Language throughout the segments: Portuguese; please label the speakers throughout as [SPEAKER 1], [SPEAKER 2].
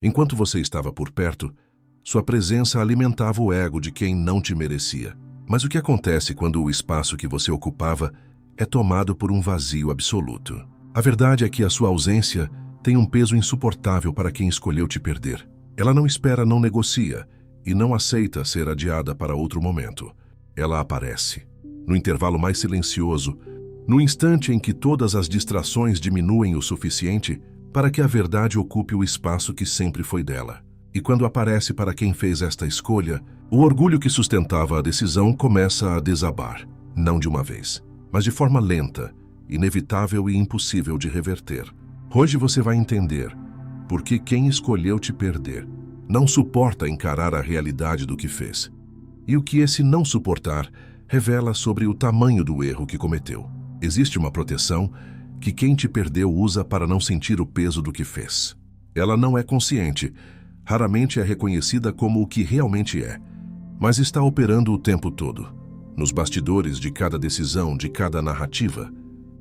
[SPEAKER 1] Enquanto você estava por perto, sua presença alimentava o ego de quem não te merecia. Mas o que acontece quando o espaço que você ocupava é tomado por um vazio absoluto? A verdade é que a sua ausência tem um peso insuportável para quem escolheu te perder. Ela não espera, não negocia e não aceita ser adiada para outro momento. Ela aparece, no intervalo mais silencioso, no instante em que todas as distrações diminuem o suficiente para que a verdade ocupe o espaço que sempre foi dela. E quando aparece para quem fez esta escolha, o orgulho que sustentava a decisão começa a desabar, não de uma vez, mas de forma lenta, inevitável e impossível de reverter. Hoje você vai entender por que quem escolheu te perder não suporta encarar a realidade do que fez. E o que esse não suportar revela sobre o tamanho do erro que cometeu. Existe uma proteção que quem te perdeu usa para não sentir o peso do que fez. Ela não é consciente, raramente é reconhecida como o que realmente é, mas está operando o tempo todo, nos bastidores de cada decisão, de cada narrativa,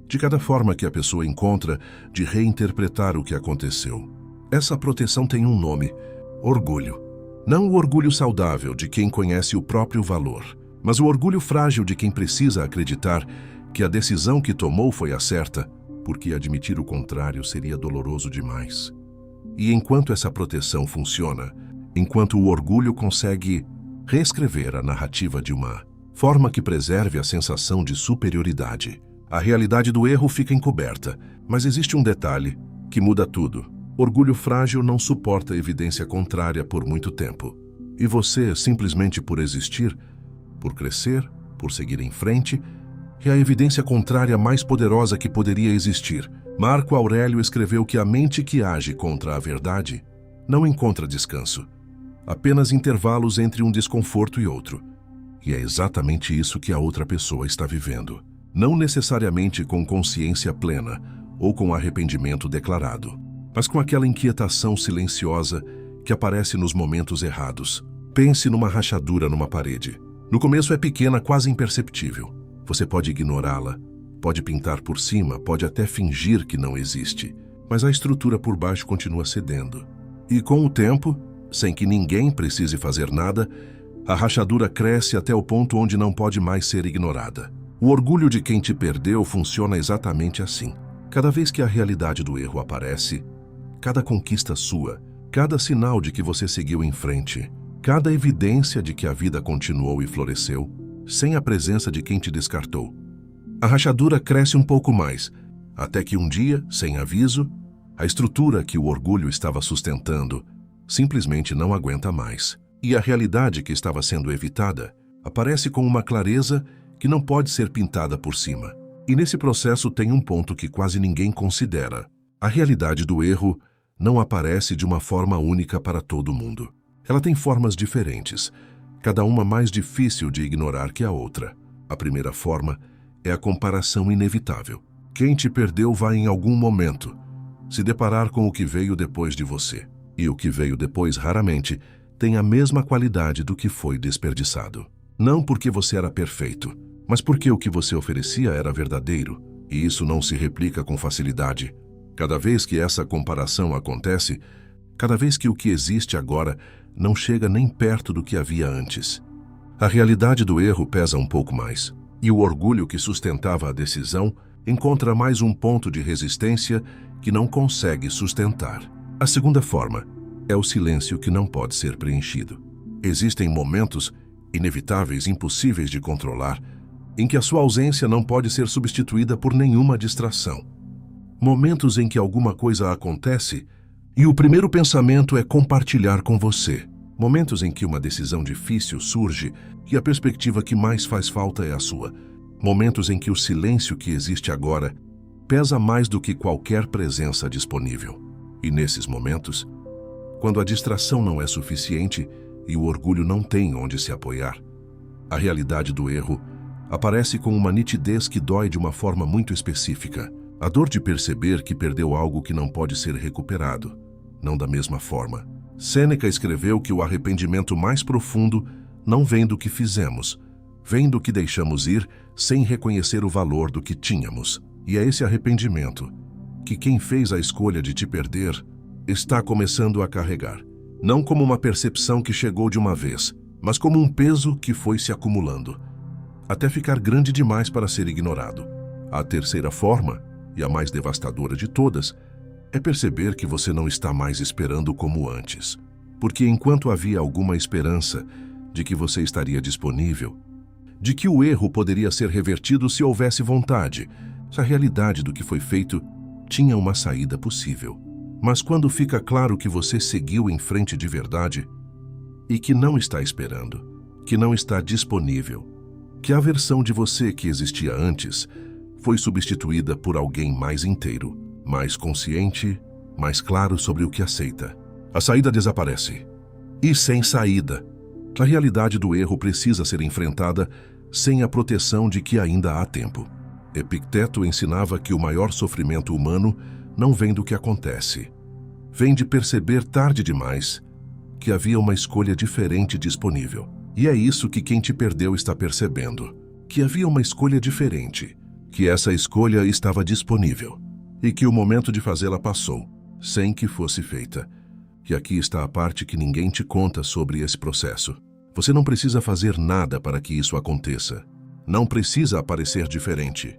[SPEAKER 1] de cada forma que a pessoa encontra de reinterpretar o que aconteceu. Essa proteção tem um nome: orgulho. Não o orgulho saudável de quem conhece o próprio valor, mas o orgulho frágil de quem precisa acreditar que a decisão que tomou foi a certa, porque admitir o contrário seria doloroso demais. E enquanto essa proteção funciona, enquanto o orgulho consegue reescrever a narrativa de uma forma que preserve a sensação de superioridade, a realidade do erro fica encoberta. Mas existe um detalhe que muda tudo. Orgulho frágil não suporta evidência contrária por muito tempo. E você, simplesmente por existir, por crescer, por seguir em frente, é a evidência contrária mais poderosa que poderia existir. Marco Aurélio escreveu que a mente que age contra a verdade não encontra descanso, apenas intervalos entre um desconforto e outro. E é exatamente isso que a outra pessoa está vivendo. Não necessariamente com consciência plena ou com arrependimento declarado, mas com aquela inquietação silenciosa que aparece nos momentos errados. Pense numa rachadura numa parede. No começo é pequena, quase imperceptível. Você pode ignorá-la, pode pintar por cima, pode até fingir que não existe, mas a estrutura por baixo continua cedendo. E com o tempo, sem que ninguém precise fazer nada, a rachadura cresce até o ponto onde não pode mais ser ignorada. O orgulho de quem te perdeu funciona exatamente assim. Cada vez que a realidade do erro aparece, cada conquista sua, cada sinal de que você seguiu em frente, cada evidência de que a vida continuou e floresceu, sem a presença de quem te descartou, a rachadura cresce um pouco mais, até que um dia, sem aviso, a estrutura que o orgulho estava sustentando simplesmente não aguenta mais. E a realidade que estava sendo evitada aparece com uma clareza que não pode ser pintada por cima. E nesse processo tem um ponto que quase ninguém considera. A realidade do erro não aparece de uma forma única para todo mundo. Ela tem formas diferentes, cada uma mais difícil de ignorar que a outra. A primeira forma é a comparação inevitável. Quem te perdeu vai em algum momento se deparar com o que veio depois de você. E o que veio depois raramente tem a mesma qualidade do que foi desperdiçado. Não porque você era perfeito, mas porque o que você oferecia era verdadeiro, e isso não se replica com facilidade. Cada vez que essa comparação acontece, cada vez que o que existe agora não chega nem perto do que havia antes, a realidade do erro pesa um pouco mais, e o orgulho que sustentava a decisão encontra mais um ponto de resistência que não consegue sustentar. A segunda forma é o silêncio que não pode ser preenchido. Existem momentos inevitáveis, impossíveis de controlar, em que a sua ausência não pode ser substituída por nenhuma distração. Momentos em que alguma coisa acontece e o primeiro pensamento é compartilhar com você. Momentos em que uma decisão difícil surge e a perspectiva que mais faz falta é a sua. Momentos em que o silêncio que existe agora pesa mais do que qualquer presença disponível. E nesses momentos, quando a distração não é suficiente e o orgulho não tem onde se apoiar, a realidade do erro aparece com uma nitidez que dói de uma forma muito específica. A dor de perceber que perdeu algo que não pode ser recuperado, não da mesma forma. Sêneca escreveu que o arrependimento mais profundo não vem do que fizemos, vem do que deixamos ir sem reconhecer o valor do que tínhamos. E é esse arrependimento que quem fez a escolha de te perder está começando a carregar. Não como uma percepção que chegou de uma vez, mas como um peso que foi se acumulando, até ficar grande demais para ser ignorado. A terceira forma, e a mais devastadora de todas, é perceber que você não está mais esperando como antes. Porque enquanto havia alguma esperança de que você estaria disponível, de que o erro poderia ser revertido se houvesse vontade, se a realidade do que foi feito tinha uma saída possível. Mas quando fica claro que você seguiu em frente de verdade e que não está esperando, que não está disponível, que a versão de você que existia antes foi substituída por alguém mais inteiro, mais consciente, mais claro sobre o que aceita, a saída desaparece. E sem saída, a realidade do erro precisa ser enfrentada sem a proteção de que ainda há tempo. Epicteto ensinava que o maior sofrimento humano não vem do que acontece. Vem de perceber tarde demais que havia uma escolha diferente disponível. E é isso que quem te perdeu está percebendo. Que havia uma escolha diferente. Que essa escolha estava disponível. E que o momento de fazê-la passou, sem que fosse feita. E aqui está a parte que ninguém te conta sobre esse processo. Você não precisa fazer nada para que isso aconteça. Não precisa aparecer diferente.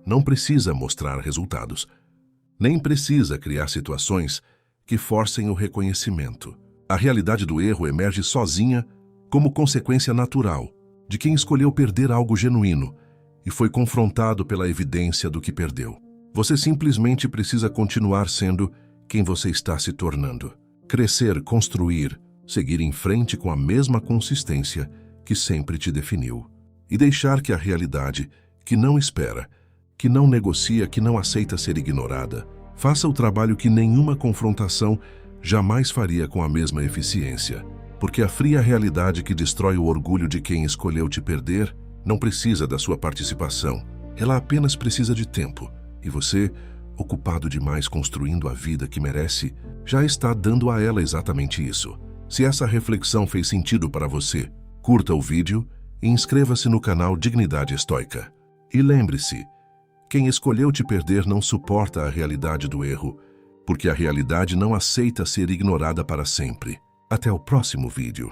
[SPEAKER 1] Não precisa mostrar resultados. Nem precisa criar situações que forcem o reconhecimento. A realidade do erro emerge sozinha como consequência natural de quem escolheu perder algo genuíno e foi confrontado pela evidência do que perdeu. Você simplesmente precisa continuar sendo quem você está se tornando. Crescer, construir, seguir em frente com a mesma consistência que sempre te definiu. E deixar que a realidade, que não espera, que não negocia, que não aceita ser ignorada, faça o trabalho que nenhuma confrontação jamais faria com a mesma eficiência. Porque a fria realidade que destrói o orgulho de quem escolheu te perder não precisa da sua participação. Ela apenas precisa de tempo. E você, ocupado demais construindo a vida que merece, já está dando a ela exatamente isso. Se essa reflexão fez sentido para você, curta o vídeo e inscreva-se no canal Dignidade Estoica. E lembre-se, quem escolheu te perder não suporta a realidade do erro, porque a realidade não aceita ser ignorada para sempre. Até o próximo vídeo.